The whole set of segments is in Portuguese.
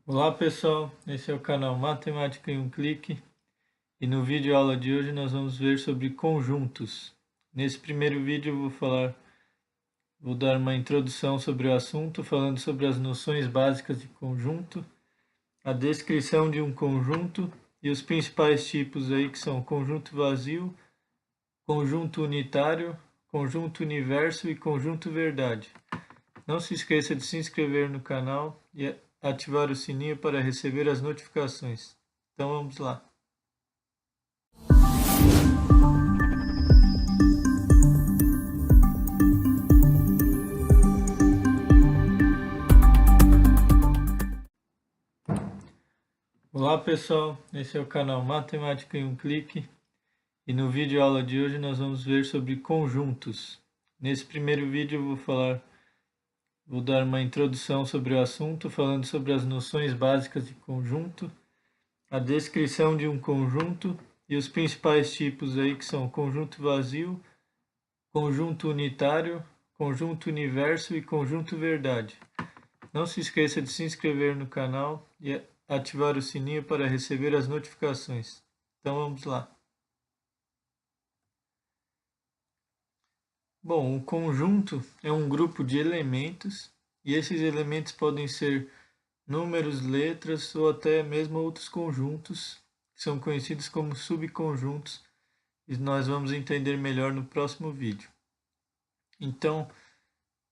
Olá pessoal, esse é o canal Matemática em um Clique e no vídeo aula de hoje nós vamos ver sobre conjuntos. Nesse primeiro vídeo eu vou dar uma introdução sobre o assunto, falando sobre as noções básicas de conjunto, a descrição de um conjunto e os principais tipos aí que são conjunto vazio, conjunto unitário, conjunto universo e conjunto verdade. Não se esqueça de se inscrever no canal e ativar o sininho para receber as notificações. Então vamos lá. Olá pessoal, esse é o canal Matemática em um Clique e no vídeo aula de hoje nós vamos ver sobre conjuntos. Nesse primeiro vídeo eu vou dar uma introdução sobre o assunto, falando sobre as noções básicas de conjunto, a descrição de um conjunto e os principais tipos aí que são conjunto vazio, conjunto unitário, conjunto universo e conjunto verdade. Não se esqueça de se inscrever no canal e ativar o sininho para receber as notificações. Então vamos lá. Bom, o conjunto é um grupo de elementos e esses elementos podem ser números, letras ou até mesmo outros conjuntos que são conhecidos como subconjuntos e nós vamos entender melhor no próximo vídeo. Então,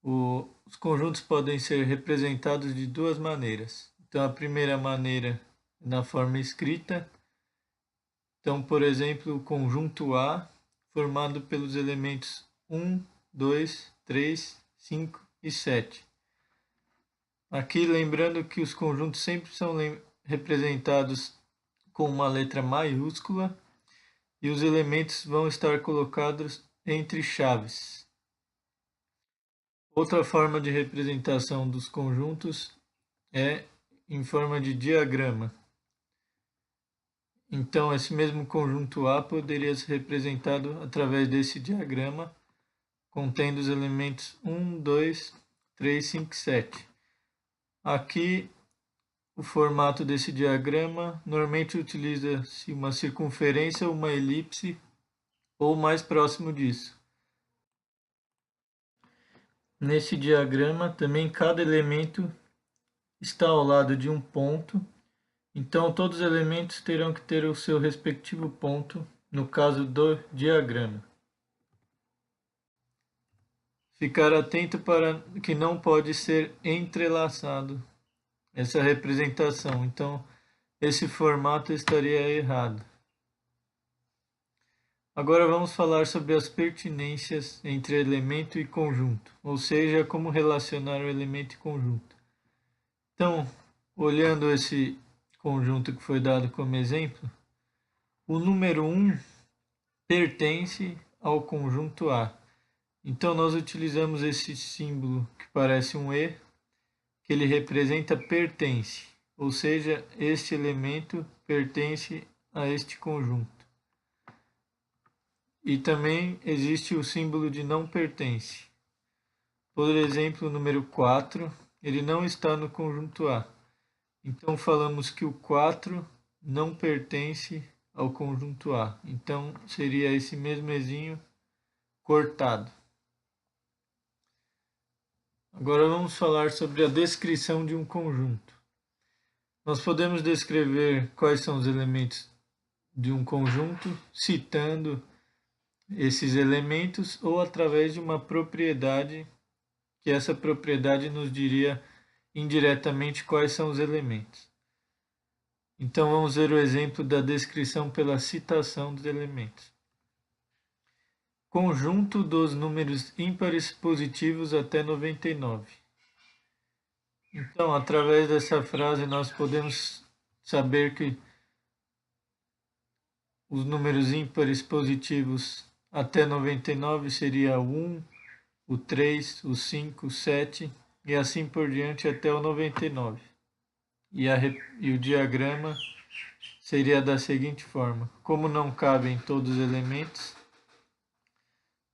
os conjuntos podem ser representados de duas maneiras. Então, a primeira maneira é na forma escrita. Então, por exemplo, o conjunto A, formado pelos elementos 1, 2, 3, 5 e 7. Aqui, lembrando que os conjuntos sempre são representados com uma letra maiúscula e os elementos vão estar colocados entre chaves. Outra forma de representação dos conjuntos é em forma de diagrama. Então, esse mesmo conjunto A poderia ser representado através desse diagrama, contendo os elementos 1, 2, 3, 5 e 7. Aqui, o formato desse diagrama normalmente utiliza-se uma circunferência ou uma elipse, ou mais próximo disso. Nesse diagrama, também cada elemento está ao lado de um ponto, então todos os elementos terão que ter o seu respectivo ponto, no caso do diagrama. Ficar atento para que não pode ser entrelaçado essa representação, então esse formato estaria errado. Agora vamos falar sobre as pertinências entre elemento e conjunto, ou seja, como relacionar o elemento e conjunto. Então, olhando esse conjunto que foi dado como exemplo, o número 1 pertence ao conjunto A. Então, nós utilizamos esse símbolo que parece um E, que ele representa pertence, ou seja, este elemento pertence a este conjunto. E também existe o símbolo de não pertence. Por exemplo, o número 4, ele não está no conjunto A. Então, falamos que o 4 não pertence ao conjunto A. Então, seria esse mesmo Ezinho cortado. Agora vamos falar sobre a descrição de um conjunto. Nós podemos descrever quais são os elementos de um conjunto, citando esses elementos ou através de uma propriedade, que essa propriedade nos diria indiretamente quais são os elementos. Então vamos ver o exemplo da descrição pela citação dos elementos. Conjunto dos números ímpares positivos até 99. Então, através dessa frase nós podemos saber que os números ímpares positivos até 99 seria o 1, o 3, o 5, o 7 e assim por diante até o 99. E o diagrama seria da seguinte forma: como não cabem todos os elementos,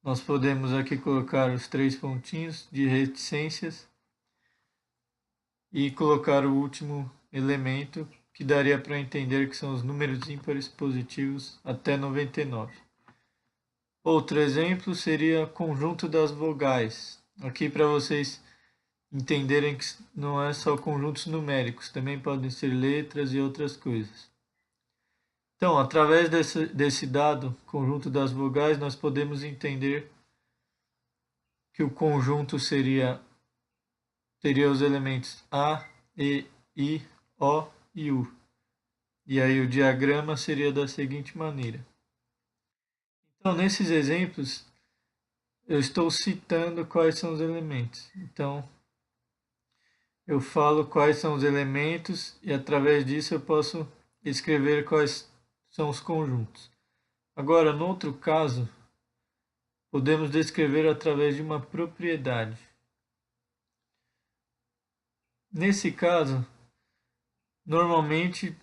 nós podemos aqui colocar os 3 pontinhos de reticências e colocar o último elemento que daria para entender que são os números ímpares positivos até 99. Outro exemplo seria conjunto das vogais. Aqui para vocês entenderem que não é só conjuntos numéricos, também podem ser letras e outras coisas. Então, através desse dado, conjunto das vogais, nós podemos entender que o conjunto teria os elementos A, E, I, O e U. E aí o diagrama seria da seguinte maneira. Então, nesses exemplos, eu estou citando quais são os elementos. Então, eu falo quais são os elementos e através disso eu posso escrever quais são os conjuntos. Agora, no outro caso, podemos descrever através de uma propriedade. Nesse caso, normalmente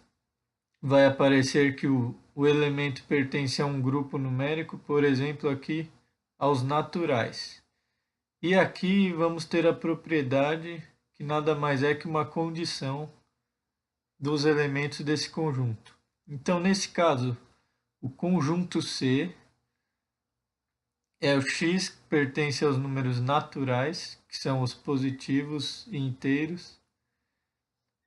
vai aparecer que o elemento pertence a um grupo numérico, por exemplo, aqui aos naturais. E aqui vamos ter a propriedade que nada mais é que uma condição dos elementos desse conjunto. Então, nesse caso, o conjunto C é o x que pertence aos números naturais, que são os positivos e inteiros,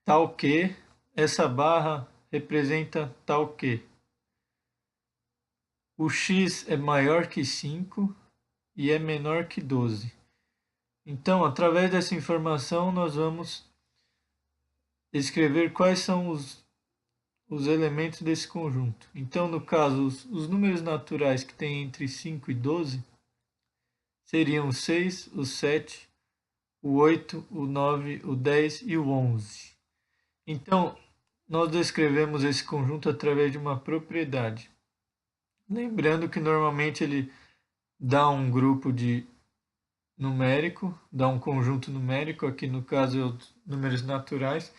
tal que essa barra representa tal que o x é maior que 5 e é menor que 12. Então, através dessa informação, nós vamos escrever quais são os elementos desse conjunto. Então, no caso, os números naturais que têm entre 5 e 12 seriam o 6, o 7, o 8, o 9, o 10 e o 11. Então, nós descrevemos esse conjunto através de uma propriedade. Lembrando que normalmente ele dá um grupo de numérico, dá um conjunto numérico, aqui no caso é os números naturais,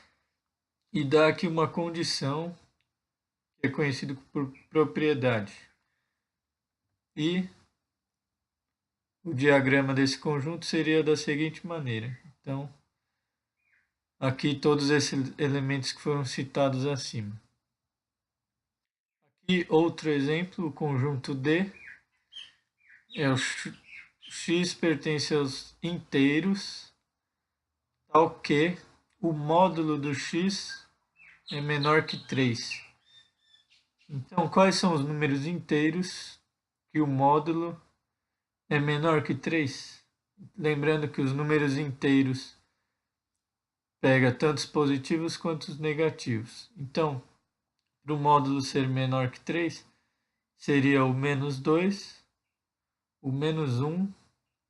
e dá aqui uma condição que é conhecido por propriedade. E o diagrama desse conjunto seria da seguinte maneira. Então, aqui todos esses elementos que foram citados acima. Aqui outro exemplo, o conjunto D é o x pertence aos inteiros, tal que o módulo do x é menor que 3. Então, quais são os números inteiros que o módulo é menor que 3? Lembrando que os números inteiros pega tanto os positivos quanto os negativos. Então, para o módulo ser menor que 3, seria o menos 2, o menos 1,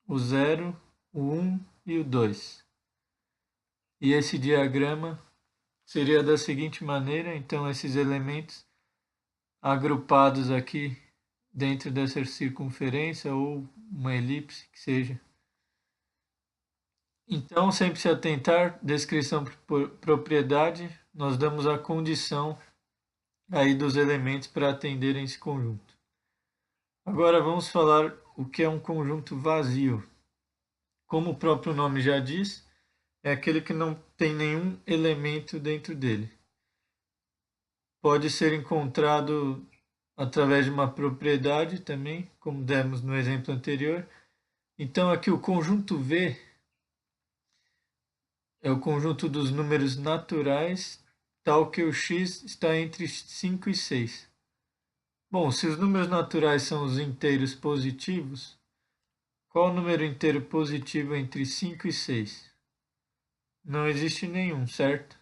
o 0, o 1 e o 2. E esse diagrama seria da seguinte maneira, então esses elementos agrupados aqui dentro dessa circunferência ou uma elipse que seja. Então, sempre se atentar, descrição por propriedade, nós damos a condição aí dos elementos para atenderem esse conjunto. Agora vamos falar o que é um conjunto vazio. Como o próprio nome já diz, é aquele que não tem nenhum elemento dentro dele. Pode ser encontrado através de uma propriedade também, como demos no exemplo anterior. Então aqui o conjunto V é o conjunto dos números naturais, tal que o x está entre 5 e 6. Bom, se os números naturais são os inteiros positivos, qual o número inteiro positivo entre 5 e 6? Não existe nenhum, certo?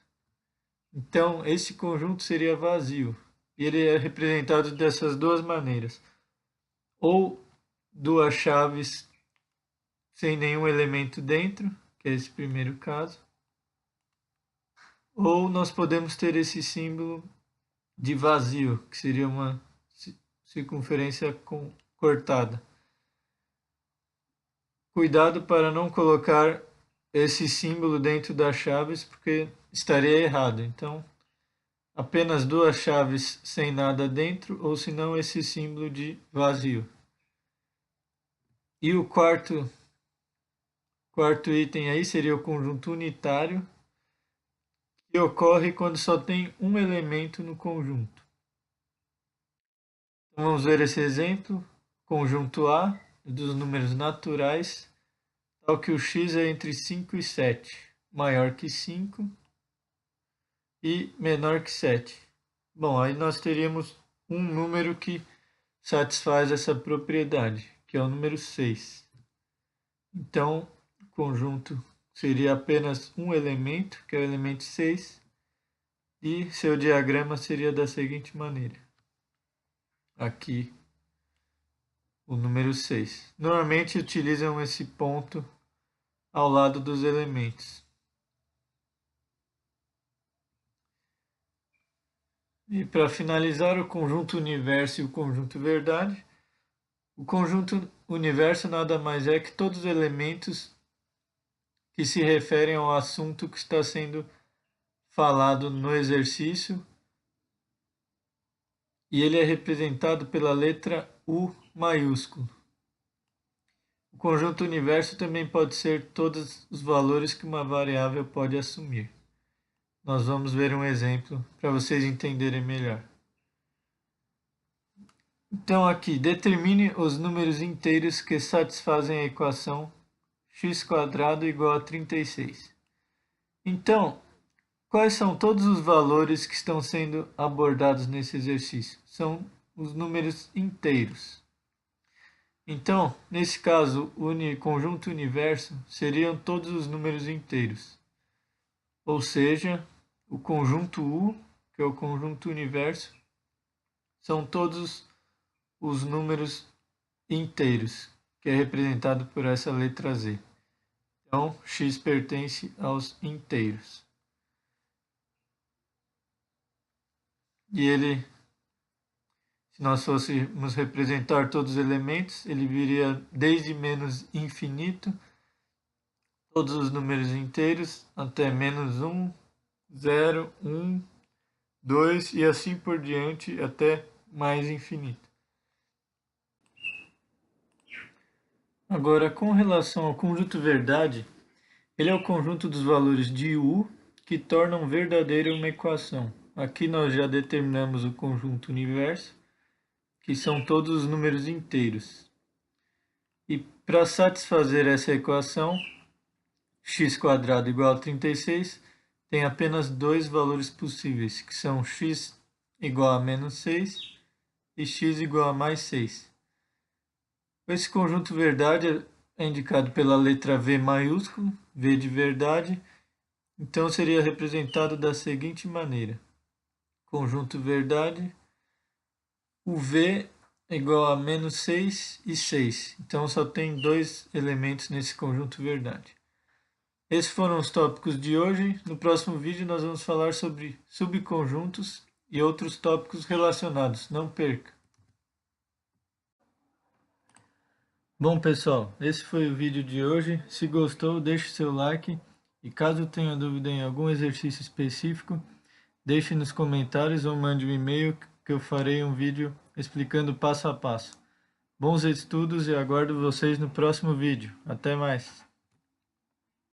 Então, esse conjunto seria vazio. E ele é representado dessas duas maneiras. Ou duas chaves sem nenhum elemento dentro, que é esse primeiro caso. Ou nós podemos ter esse símbolo de vazio, que seria uma circunferência cortada. Cuidado para não colocar esse símbolo dentro das chaves, porque estaria errado. Então, apenas duas chaves sem nada dentro, ou senão esse símbolo de vazio. E o quarto item aí seria o conjunto unitário, que ocorre quando só tem um elemento no conjunto. Então, vamos ver esse exemplo. Conjunto A dos números naturais, tal que o x é entre 5 e 7, maior que 5 e menor que 7. Bom, aí nós teríamos um número que satisfaz essa propriedade, que é o número 6. Então, o conjunto seria apenas um elemento, que é o elemento 6, e seu diagrama seria da seguinte maneira. Aqui, o número 6. Normalmente utilizam esse ponto ao lado dos elementos. E para finalizar, o conjunto universo e o conjunto verdade. O conjunto universo nada mais é que todos os elementos que se referem ao assunto que está sendo falado no exercício, e ele é representado pela letra U maiúsculo. O conjunto universo também pode ser todos os valores que uma variável pode assumir. Nós vamos ver um exemplo para vocês entenderem melhor. Então aqui, determine os números inteiros que satisfazem a equação x² igual a 36. Então, quais são todos os valores que estão sendo abordados nesse exercício? São os números inteiros. Então, nesse caso, o conjunto universo seriam todos os números inteiros. Ou seja, o conjunto U, que é o conjunto universo, são todos os números inteiros, que é representado por essa letra Z. Então, x pertence aos inteiros. E ele, se nós fôssemos representar todos os elementos, ele viria desde menos infinito, todos os números inteiros, até menos 1, 0, 1, 2 e assim por diante até mais infinito. Agora, com relação ao conjunto verdade, ele é o conjunto dos valores de U que tornam verdadeira uma equação. Aqui nós já determinamos o conjunto universo, que são todos os números inteiros. E para satisfazer essa equação, x² igual a 36, tem apenas dois valores possíveis, que são x igual a menos 6 e x igual a mais 6. Esse conjunto verdade é indicado pela letra V maiúsculo, V de verdade, então seria representado da seguinte maneira. Conjunto verdade, o V é igual a menos 6 e 6, então só tem dois elementos nesse conjunto verdade. Esses foram os tópicos de hoje. No próximo vídeo nós vamos falar sobre subconjuntos e outros tópicos relacionados. Não perca! Bom pessoal, esse foi o vídeo de hoje. Se gostou, deixe seu like e caso tenha dúvida em algum exercício específico, deixe nos comentários ou mande um e-mail que eu farei um vídeo explicando passo a passo. Bons estudos e aguardo vocês no próximo vídeo. Até mais!